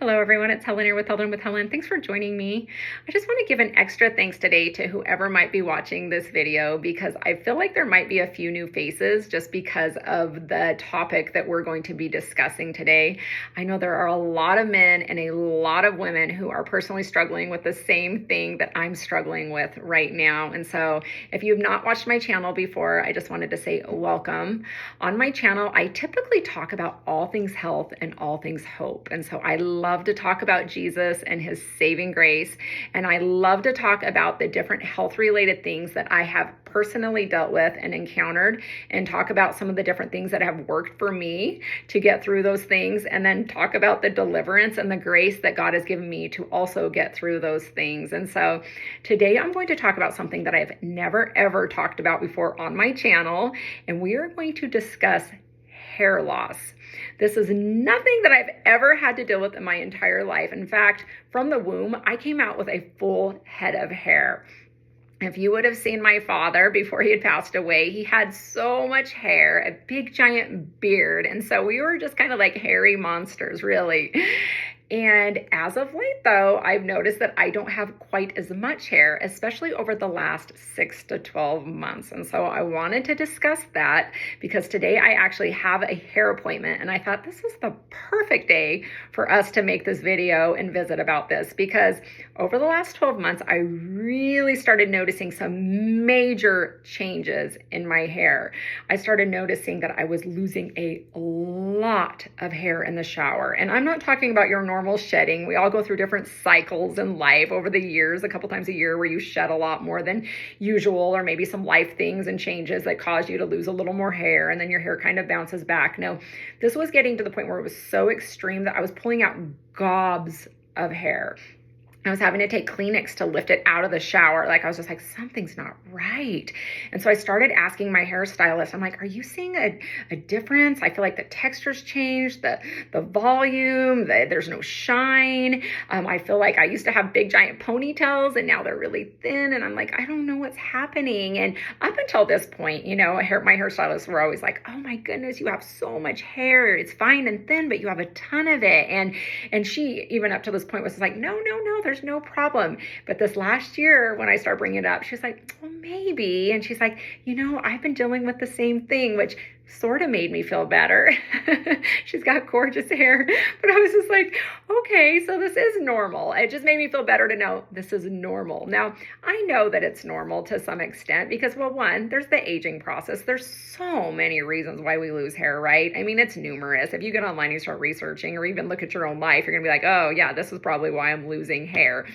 Hello everyone, it's Helen here with Helen. Thanks for joining me. I just want to give an extra thanks today to whoever might be watching this video because I feel like there might be a few new faces just because of the topic that we're going to be discussing today. I know there are a lot of men and a lot of women who are personally struggling with the same thing that I'm struggling with right now. And so if you've not watched my channel before, I just wanted to say welcome. On my channel, I typically talk about all things health and all things hope. And so I love to talk about Jesus and his saving grace. And I love to talk about the different health related things that I have personally dealt with and encountered, and talk about some of the different things that have worked for me to get through those things, and then talk about the deliverance and the grace that God has given me to also get through those things. And so today I'm going to talk about something that I've never ever talked about before on my channel, and we are going to discuss hair loss. This is nothing that I've ever had to deal with in my entire life. In fact, from the womb, I came out with a full head of hair. If you would have seen my father before he had passed away, he had so much hair, a big giant beard. And so we were just kind of like hairy monsters, really. And as of late, though, I've noticed that I don't have quite as much hair, especially over the last 6 to 12 months. And so I wanted to discuss that because today I actually have a hair appointment. And I thought this is the perfect day for us to make this video and visit about this, because over the last 12 months, I really started noticing some major changes in my hair. I started noticing that I was losing a lot of hair in the shower. And I'm not talking about your normal shedding. We all go through different cycles in life over the years, a couple times a year, where you shed a lot more than usual, or maybe some life things and changes that cause you to lose a little more hair, and then your hair kind of bounces back. No, this was getting to the point where it was so extreme that I was pulling out gobs of hair. I was having to take Kleenex to lift it out of the shower. Like, I was just like, something's not right. And so I started asking my hairstylist, I'm like, are you seeing a difference? I feel like the texture's changed, the volume, there's no shine. I feel like I used to have big giant ponytails and now they're really thin. And I'm like, I don't know what's happening. And up until this point, you know, my hairstylists were always like, oh my goodness, you have so much hair. It's fine and thin, but you have a ton of it. And she, even up to this point, was like, no, there's no problem. But this last year, when I started bringing it up, she's like, well, maybe. And she's like, you know, I've been dealing with the same thing, which sort of made me feel better. She's got gorgeous hair. But I was just like, okay, so this is normal. It just made me feel better to know this is normal. Now, I know that it's normal to some extent because, well, one, there's the aging process. There's so many reasons why we lose hair, right? I mean, it's numerous. If you get online and start researching, or even look at your own life, you're going to be like, oh yeah, this is probably why I'm losing hair.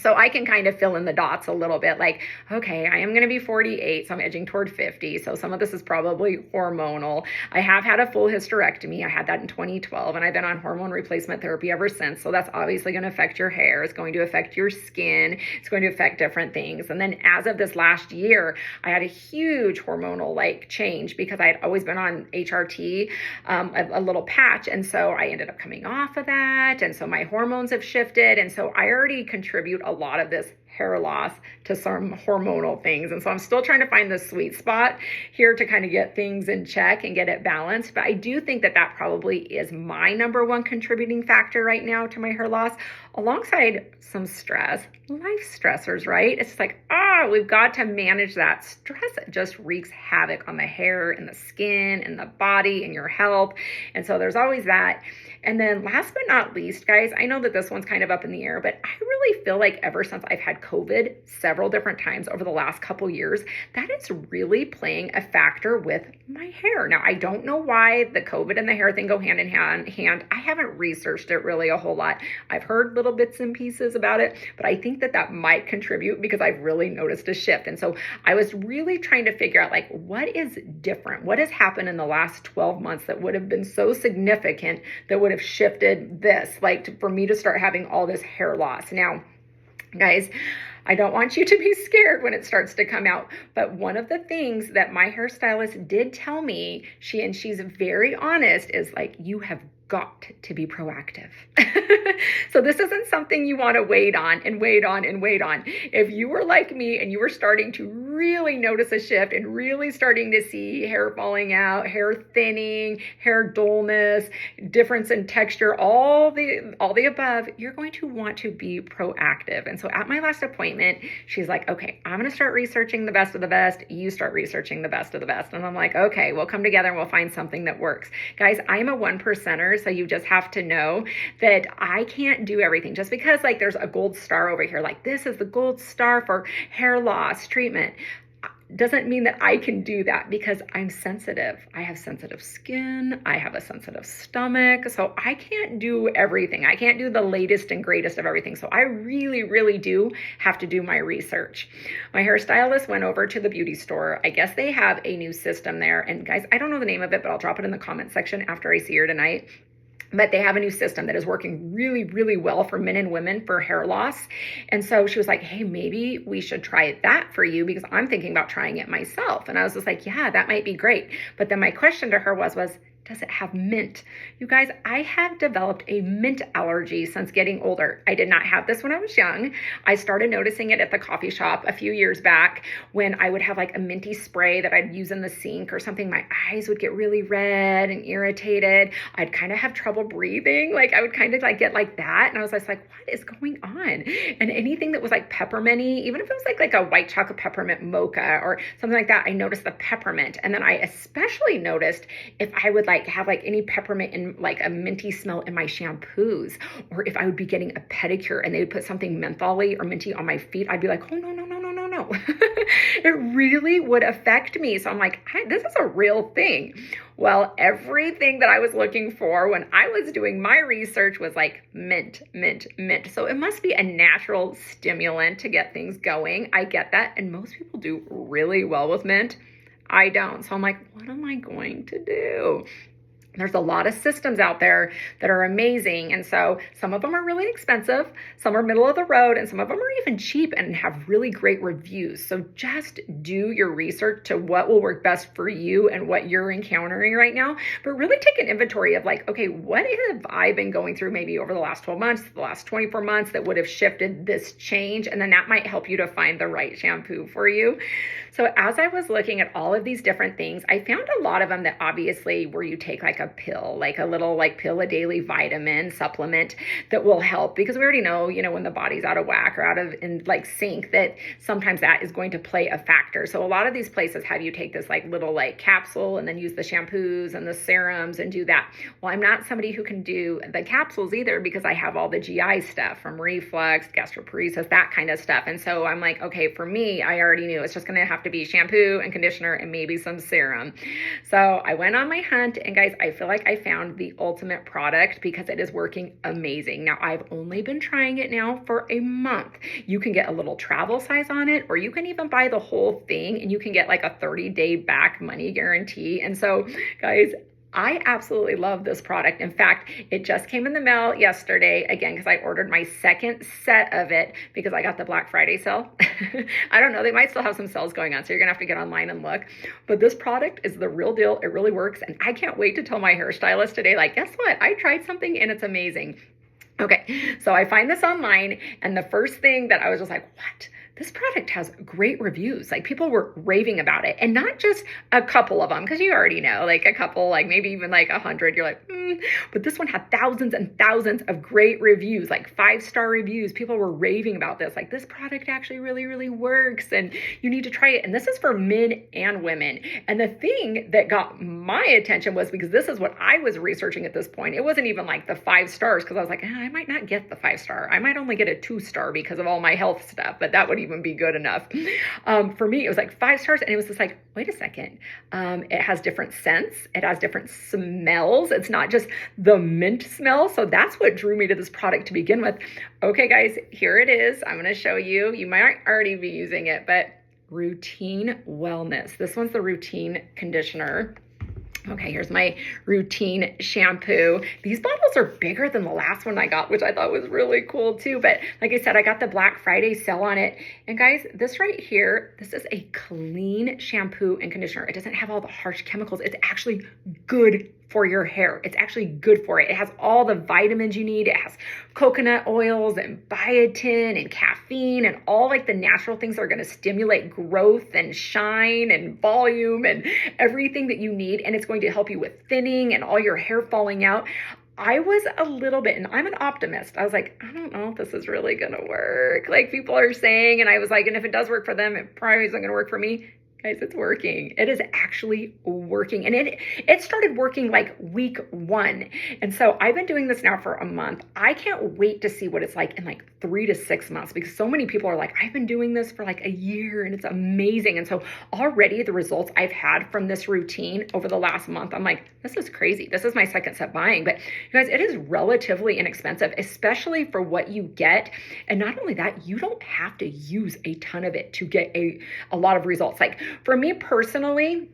So I can kind of fill in the dots a little bit, like, okay, I am going to be 48, so I'm edging toward 50. So some of this is probably hormonal. I have had a full hysterectomy. I had that in 2012, and I've been on hormone replacement therapy ever since. So that's obviously going to affect your hair. It's going to affect your skin. It's going to affect different things. And then as of this last year, I had a huge hormonal change because I had always been on HRT, a little patch. And so I ended up coming off of that. And so my hormones have shifted. And so I already contribute a lot of this hair loss to some hormonal things. And so I'm still trying to find the sweet spot here to kind of get things in check and get it balanced. But I do think that that probably is my number one contributing factor right now to my hair loss, alongside some stress, life stressors, right? It's like, we've got to manage that. Stress just wreaks havoc on the hair and the skin and the body and your health. And so there's always that. And then last but not least, guys, I know that this one's kind of up in the air, but I really feel like ever since I've had COVID several different times over the last couple years, that it's really playing a factor with my hair. Now, I don't know why the COVID and the hair thing go hand in hand. I haven't researched it really a whole lot. I've heard little bits and pieces about it, but I think that that might contribute because I've really noticed a shift. And so I was really trying to figure out, like, what is different? What has happened in the last 12 months that would have been so significant that would have shifted this, for me to start having all this hair loss? Now, guys, I don't want you to be scared when it starts to come out, but one of the things that my hairstylist did tell me, she's very honest, is like, you have got to be proactive. So this isn't something you want to wait on and wait on and wait on. If you were like me and you were starting to really notice a shift and really starting to see hair falling out, hair thinning, hair dullness, difference in texture, all the above, you're going to want to be proactive. And so at my last appointment, she's like, okay, I'm going to start researching the best of the best. You start researching the best of the best. And I'm like, okay, we'll come together and we'll find something that works. Guys, I'm a 1%er, so you just have to know that I can't do everything. Just because like there's a gold star over here, like this is the gold star for hair loss treatment, doesn't mean that I can do that, because I'm sensitive. I have sensitive skin. I have a sensitive stomach. So I can't do everything. I can't do the latest and greatest of everything. So I really, really do have to do my research. My hairstylist went over to the beauty store. I guess they have a new system there. And guys, I don't know the name of it, but I'll drop it in the comment section after I see her tonight. But they have a new system that is working really, really well for men and women for hair loss. And so she was like, hey, maybe we should try that for you, because I'm thinking about trying it myself. And I was just like, yeah, that might be great. But then my question to her was, does it have mint? You guys, I have developed a mint allergy since getting older. I did not have this when I was young. I started noticing it at the coffee shop a few years back when I would have like a minty spray that I'd use in the sink or something. My eyes would get really red and irritated. I'd kind of have trouble breathing. Like I would kind of like get like that. And I was just like, what is going on? And anything that was like pepperminty, even if it was like a white chocolate peppermint mocha or something like that, I noticed the peppermint. And then I especially noticed if I would like have like any peppermint and like a minty smell in my shampoos, or if I would be getting a pedicure and they would put something mentholy or minty on my feet, I'd be like, oh no. It really would affect me. So I'm like, this is a real thing. Well, everything that I was looking for when I was doing my research was like mint. So it must be a natural stimulant to get things going. I get that. And most people do really well with mint. I don't. So I'm like, what am I going to do? There's a lot of systems out there that are amazing. And so some of them are really expensive, some are middle of the road, and some of them are even cheap and have really great reviews. So just do your research to what will work best for you and what you're encountering right now. But really take an inventory of like, okay, what have I been going through maybe over the last 12 months, the last 24 months that would have shifted this change? And then that might help you to find the right shampoo for you. So as I was looking at all of these different things, I found a lot of them that obviously where you take like a pill, like a little like pill a daily vitamin supplement that will help, because we already know, when the body's out of whack or out of in like sync, that sometimes that is going to play a factor. So a lot of these places have you take this like little like capsule and then use the shampoos and the serums and do that. Well, I'm not somebody who can do the capsules either, because I have all the GI stuff from reflux, gastroparesis, that kind of stuff. And so I'm like, okay, for me, I already knew it's just going to have to be shampoo and conditioner and maybe some serum. So I went on my hunt, and guys, I feel like I found the ultimate product because it is working amazing. Now, I've only been trying it now for a month. You can get a little travel size on it, or you can even buy the whole thing and you can get like a 30-day back money guarantee. And so, guys, I absolutely love this product. In fact, it just came in the mail yesterday, again, because I ordered my second set of it because I got the Black Friday sale. I don't know, they might still have some sales going on, so you're gonna have to get online and look. But this product is the real deal. It really works. And I can't wait to tell my hairstylist today, like, guess what? I tried something and it's amazing. Okay, so I find this online, and the first thing that I was just like, what? This product has great reviews. Like, people were raving about it, and not just a couple of them, because you already know, like a couple, like maybe even like 100, you're like, but this one had thousands and thousands of great reviews, like 5-star reviews. People were raving about this. Like, this product actually really, really works, and you need to try it. And this is for men and women. And the thing that got my attention was, because this is what I was researching at this point, it wasn't even like the 5 stars, because I was like, I might not get the 5-star. I might only get a 2-star because of all my health stuff, but that would even be good enough. For me, it was like 5 stars, and it was just like, wait a second. It has different scents. It has different smells. It's not just the mint smell. So that's what drew me to this product to begin with. Okay, guys, here it is. I'm going to show you. You might already be using it, but Routine Wellness. This one's the routine conditioner. Okay, here's my routine shampoo. These bottles are bigger than the last one I got, which I thought was really cool too. But like I said, I got the Black Friday sale on it. And guys, this right here, this is a clean shampoo and conditioner. It doesn't have all the harsh chemicals. It's actually good for your hair. It's actually good for it. It has all the vitamins you need. It has coconut oils and biotin and caffeine and all like the natural things that are going to stimulate growth and shine and volume and everything that you need. And it's going to help you with thinning and all your hair falling out. I was a little bit, and I'm an optimist. I was like, I don't know if this is really going to work. Like people are saying, and I was like, and if it does work for them, it probably isn't going to work for me. Guys, it's working. It is actually working. And it started working like week 1. And so I've been doing this now for a month. I can't wait to see what it's like in like 3 to 6 months, because so many people are like, I've been doing this for like a year and it's amazing. And so already the results I've had from this routine over the last month, I'm like, this is crazy. This is my second set buying. But you guys, it is relatively inexpensive, especially for what you get. And not only that, you don't have to use a ton of it to get a lot of results. Like for me personally,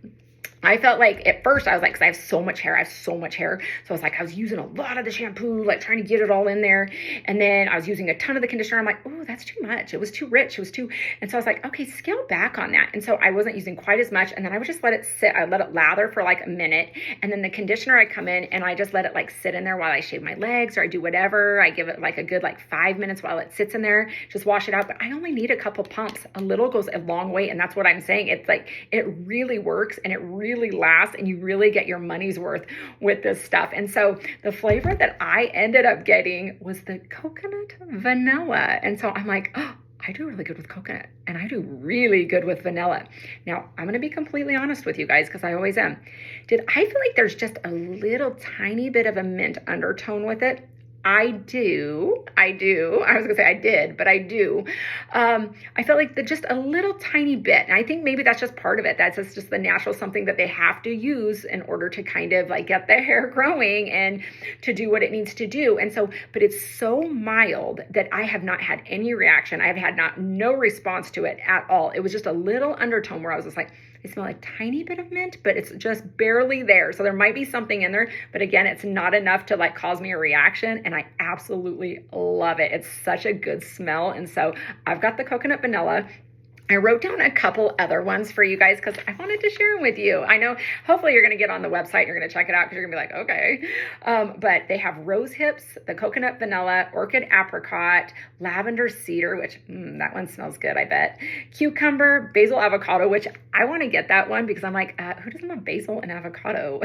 I felt like at first I was like, because I have so much hair. So I was like, I was using a lot of the shampoo, like trying to get it all in there. And then I was using a ton of the conditioner. I'm like, oh, that's too much. It was too rich. And so I was like, okay, scale back on that. And so I wasn't using quite as much. And then I would just let it sit. I let it lather for like a minute. And then the conditioner, I come in and I just let it like sit in there while I shave my legs or I do whatever. I give it like a good like 5 minutes while it sits in there, just wash it out. But I only need a couple pumps. A little goes a long way. And that's what I'm saying. It's like, it really works and it really lasts, and you really get your money's worth with this stuff. And so the flavor that I ended up getting was the coconut vanilla. And so I'm like, oh, I do really good with coconut and I do really good with vanilla. Now, I'm going to be completely honest with you guys, because I always am. Did I feel like there's just a little tiny bit of a mint undertone with it? I do. I was gonna say I did, but I do. I felt like just a little tiny bit. And I think maybe that's just part of it. That's just the natural something that they have to use in order to kind of like get the hair growing and to do what it needs to do. And so, but it's so mild that I have not had any reaction. I've had no response to it at all. It was just a little undertone where I was just like, I smell a tiny bit of mint, but it's just barely there. So there might be something in there, but again, it's not enough to like cause me a reaction. And I absolutely love it. It's such a good smell. And so I've got the coconut vanilla. I wrote down a couple other ones for you guys because I wanted to share them with you. I know hopefully you're going to get on the website and you're going to check it out because you're going to be like, okay. But they have rose hips, the coconut vanilla, orchid apricot, lavender cedar, which that one smells good, I bet. Cucumber, basil avocado, which I want to get that one because I'm like, who doesn't love basil and avocado?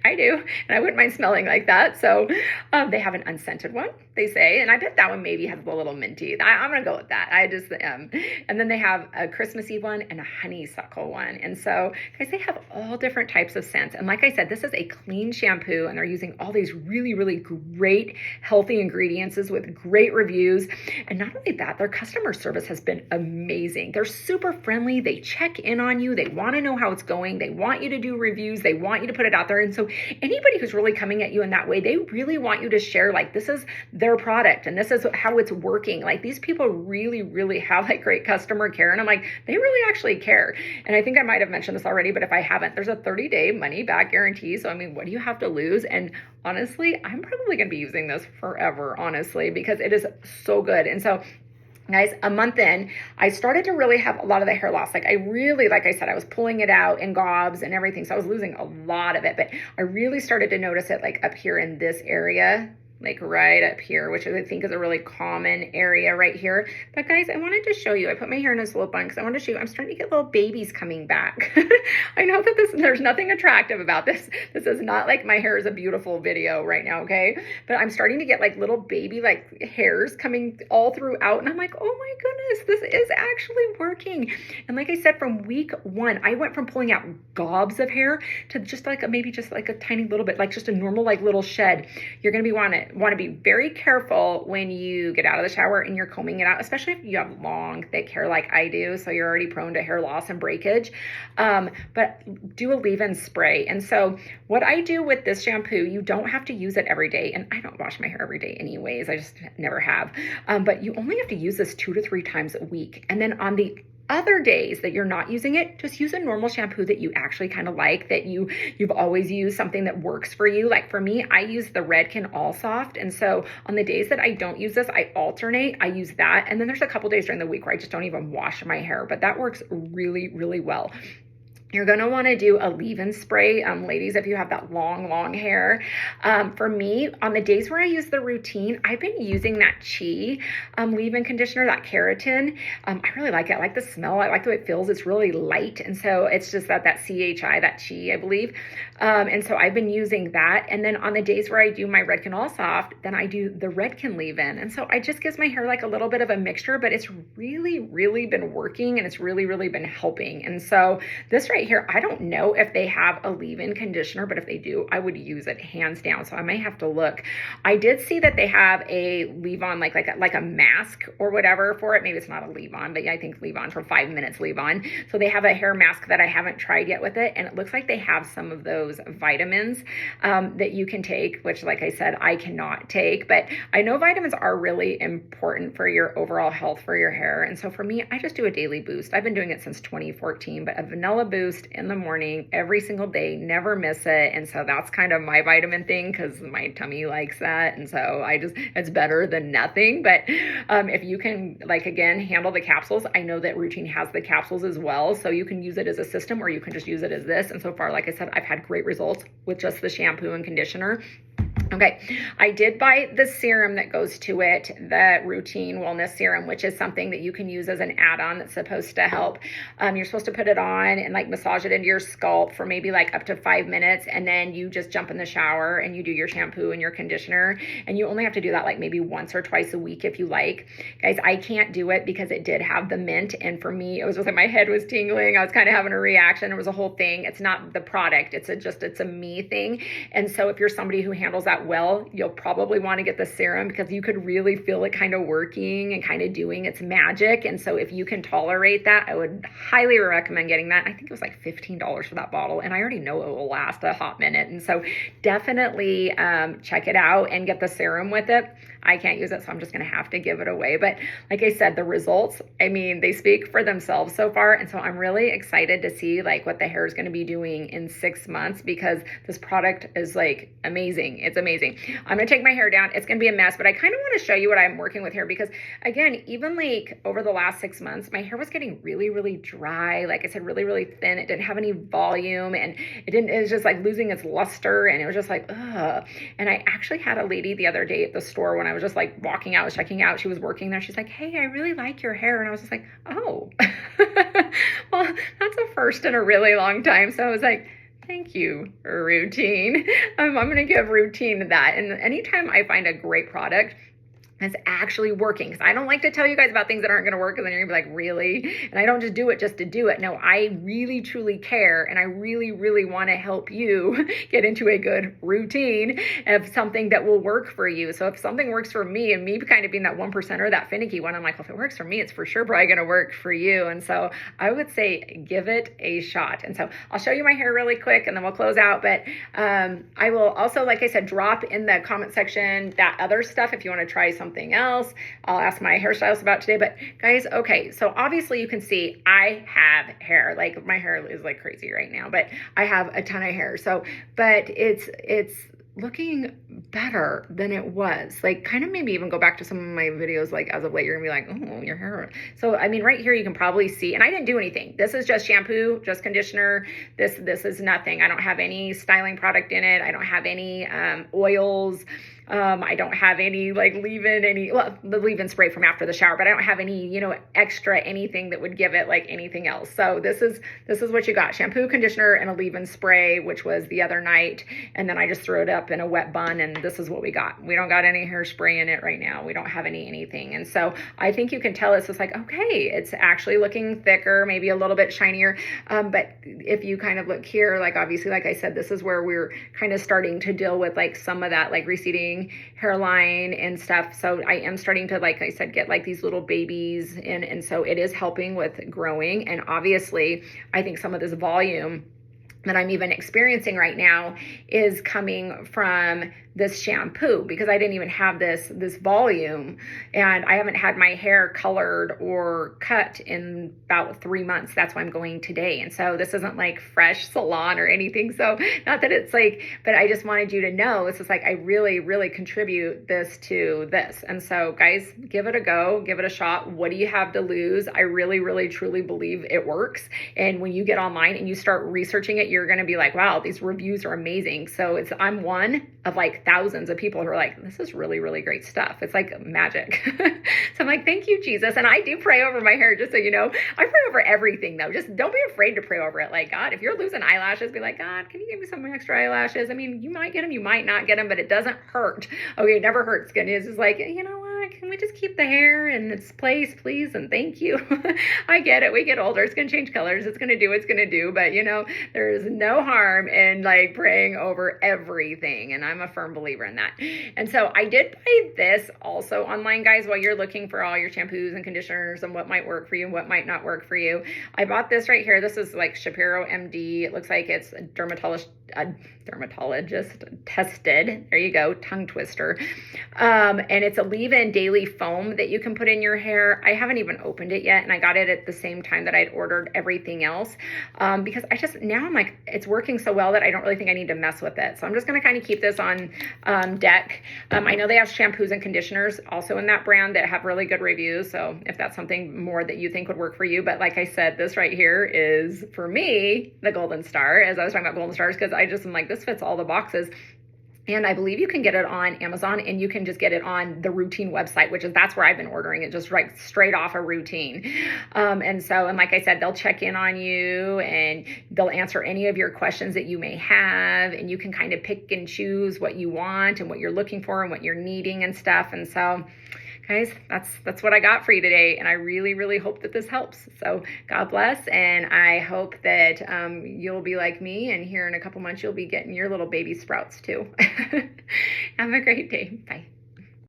I do. And I wouldn't mind smelling like that. So they have an unscented one, they say. And I bet that one maybe has a little minty. I'm going to go with that. I just am. And then they have a Christmassy one and a honeysuckle one. And so guys, they have all different types of scents. And like I said, this is a clean shampoo and they're using all these really, really great healthy ingredients with great reviews. And not only that, their customer service has been amazing. They're super friendly. They check in on you. They want to know how it's going. They want you to do reviews. They want you to put it out there. And so anybody who's really coming at you in that way, they really want you to share like this is their product and this is how it's working. Like these people really, really have like great customer care. And I'm like, they really actually care. And I think I might have mentioned this already, but if I haven't, there's a 30-day money back guarantee. So, I mean, what do you have to lose? And honestly, I'm probably going to be using this forever, honestly, because it is so good. And so guys, a month in, I started to really have a lot of the hair loss. Like I said, I was pulling it out in gobs and everything. So I was losing a lot of it, but I really started to notice it like up here in this area, like right up here, which I think is a really common area right here. But guys, I wanted to show you, I put my hair in this little bun because I wanted to show you, I'm starting to get little babies coming back. I know that there's nothing attractive about this. This is not like my hair is a beautiful video right now, okay? But I'm starting to get like little baby like hairs coming all throughout. And I'm like, oh my goodness, this is actually working. And like I said, from week 1, I went from pulling out gobs of hair to just like maybe just like a tiny little bit, like just a normal like little shed. You're going to want to be very careful when you get out of the shower and you're combing it out, especially if you have long, thick hair like I do. So you're already prone to hair loss and breakage. But do a leave-in spray. And so what I do with this shampoo, you don't have to use it every day. And I don't wash my hair every day anyways. I just never have. But you only have to use this 2 to 3 times a week. And then on the other days that you're not using it, just use a normal shampoo that you actually kind of like, that you've always used, something that works for you. Like for me, I use the Redken All Soft. And so on the days that I don't use this, I alternate. I use that. And then there's a couple days during the week where I just don't even wash my hair, but that works really, really well. You're going to want to do a leave-in spray, ladies, if you have that long hair. For me, on the days where I use the routine, I've been using that Chi leave-in conditioner, that keratin. I really like it. I like the smell. I like the way it feels. It's really light. And so it's just that CHI, that Chi, I believe. And so I've been using that. And then on the days where I do my Redken All Soft, then I do the Redken leave-in. And so it just gives my hair like a little bit of a mixture, but it's really been working, and it's really been helping. And so this right here, I don't know if they have a leave-in conditioner, but if they do, I would use it hands down. So I may have to look. I did see that they have a leave-on, like a mask or whatever for it. Maybe it's not a leave-on, but yeah, I think leave-on for 5 minutes leave-on. So they have a hair mask that I haven't tried yet with it, and it looks like they have some of those vitamins that you can take, which, like I said, I cannot take. But I know vitamins are really important for your overall health for your hair. And so for me, I just do a daily boost. I've been doing it since 2014, but a vanilla boost in the morning every single day, never miss it. And so that's kind of my vitamin thing, because my tummy likes that. And so it's better than nothing. But if you can, like, again, handle the capsules, I know that Routine has the capsules as well. So you can use it as a system, or you can just use it as this. And so far, like I said, I've had great results with just the shampoo and conditioner. Okay, I did buy the serum that goes to it, the Routine Wellness Serum, which is something that you can use as an add-on that's supposed to help. You're supposed to put it on and like massage it into your scalp for maybe like up to 5 minutes, and then you just jump in the shower and you do your shampoo and your conditioner, and you only have to do that like maybe once or twice a week if you like. Guys, I can't do it because it did have the mint, and for me, it was just like my head was tingling. I was kind of having a reaction. It was a whole thing. It's not the product. It's a me thing. And so if you're somebody who handles that well, you'll probably want to get the serum, because you could really feel it kind of working and kind of doing its magic. And so if you can tolerate that, I would highly recommend getting that. I think it was like $15 for that bottle, and I already know it will last a hot minute. And so definitely check it out and get the serum with it. I can't use it, so I'm just going to have to give it away. But like I said, the results, I mean, they speak for themselves so far. And so I'm really excited to see like what the hair is going to be doing in 6 months, because this product is like amazing. It's amazing. I'm going to take my hair down. It's going to be a mess, but I kind of want to show you what I'm working with here, because again, even like over the last 6 months, my hair was getting really dry. Like I said, really thin. It didn't have any volume, and it was just like losing its luster, and it was just like, ugh. And I actually had a lady the other day at the store when I was just like walking out, checking out. She was working there. She's like, hey, I really like your hair. And I was just like, oh, well, that's a first in a really long time. So I was like, thank you, Routine. I'm going to give Routine that. And anytime I find a great product that's actually working, because I don't like to tell you guys about things that aren't going to work, because then you're going to be like, really? And I don't just do it just to do it. No, I really truly care, and I really want to help you get into a good routine of something that will work for you. So if something works for me, and me kind of being that 1%er, that finicky one, I'm like, well, if it works for me, it's for sure probably going to work for you. And so I would say give it a shot. And so I'll show you my hair really quick, and then we'll close out. But I will also, like I said, drop in the comment section that other stuff if you want to try something else. I'll ask my hairstylist about today. But guys, okay, so obviously you can see I have hair. Like my hair is like crazy right now, but I have a ton of hair. So, but it's looking better than it was. Like kind of maybe even go back to some of my videos like as of late, you're gonna be like, oh, your hair. So I mean, right here you can probably see, and I didn't do anything. This is just shampoo, just conditioner. This is nothing. I don't have any styling product in it. I don't have any oils. I don't have any like the leave-in spray from after the shower, but I don't have any, extra anything that would give it like anything else. So this is what you got: shampoo, conditioner, and a leave-in spray, which was the other night. And then I just threw it up in a wet bun, and this is what we got. We don't got any hairspray in it right now. We don't have anything. And so I think you can tell it's just like, okay, it's actually looking thicker, maybe a little bit shinier. But if you kind of look here, like obviously, like I said, this is where we're kind of starting to deal with like some of that like receding hairline and stuff. So I am starting to, like I said, get like these little babies in, and so it is helping with growing. And obviously I think some of this volume that I'm even experiencing right now is coming from this shampoo because I didn't even have this volume, and I haven't had my hair colored or cut in about 3 months. That's why I'm going today. And so this isn't like fresh salon or anything. So not that it's like, but I just wanted you to know this is like, I really contribute this to this. And so guys, give it a go, give it a shot. What do you have to lose? I really truly believe it works. And when you get online and you start researching it, you're going to be like, wow, these reviews are amazing. So I'm one of like thousands of people who are like, this is really great stuff. It's like magic. So I'm like, thank you, Jesus. And I do pray over my hair, just so you know. I pray over everything though. Just don't be afraid to pray over it. Like, God, if you're losing eyelashes, be like, God, can you give me some extra eyelashes? I mean, you might get them, you might not get them, but it doesn't hurt. Okay, it never hurts. It's just like, you know what? Can we just keep the hair in its place, please? And thank you. I get it. We get older. It's going to change colors. It's going to do what it's going to do. But, there is no harm in like praying over everything. And I'm a firm believer in that. And so I did buy this also online, guys, while you're looking for all your shampoos and conditioners and what might work for you and what might not work for you. I bought this right here. This is like Shampoo MD. It looks like it's a dermatologist tested. There you go. Tongue twister. And it's a leave-in daily foam that you can put in your hair. I haven't even opened it yet. And I got it at the same time that I'd ordered everything else. Because now I'm like, it's working so well that I don't really think I need to mess with it. So I'm just going to kind of keep this on deck. I know they have shampoos and conditioners also in that brand that have really good reviews. So if that's something more that you think would work for you, but like I said, this right here is for me, the golden star, as I was talking about golden stars, because I just am like, this fits all the boxes. And I believe you can get it on Amazon, and you can just get it on the Routine website, that's where I've been ordering it, just right straight off of Routine. And like I said, they'll check in on you and they'll answer any of your questions that you may have. And you can kind of pick and choose what you want and what you're looking for and what you're needing and stuff. And so, guys, that's what I got for you today. And I really hope that this helps. So God bless. And I hope that you'll be like me, and here in a couple months, you'll be getting your little baby sprouts too. Have a great day. Bye.